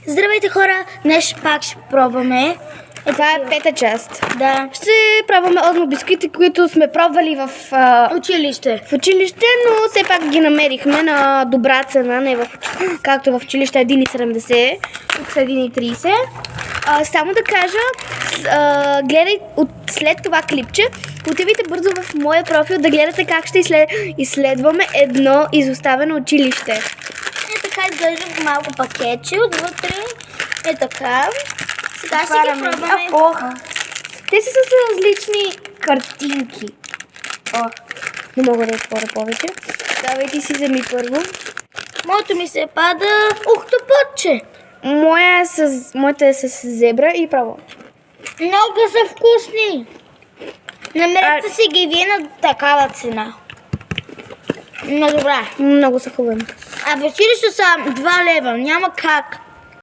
Здравейте хора, днес пак ще пробваме. Това е пета част. Да. Ще пробваме от бисквити, които сме пробвали в Училище. но все пак ги намерихме на добра цена, не както в училище 1,70, тук са 1,30. Само да кажа, гледай след това клипче, отивайте бързо в моя профил да гледате как ще изследваме едно изоставено училище. Така изглежда в малко пакетче отвътре. Така. Сега ще ги пробваме. Те са с различни картинки. Не мога да отворя повече. Давайте си вземи първо. Моето ми се пада. Октоподче. Моята е с зебра и право. Много са вкусни. Намерете си ги вие на такава цена. Но добра. Много са хубави. А в училище са 2 лева. Няма как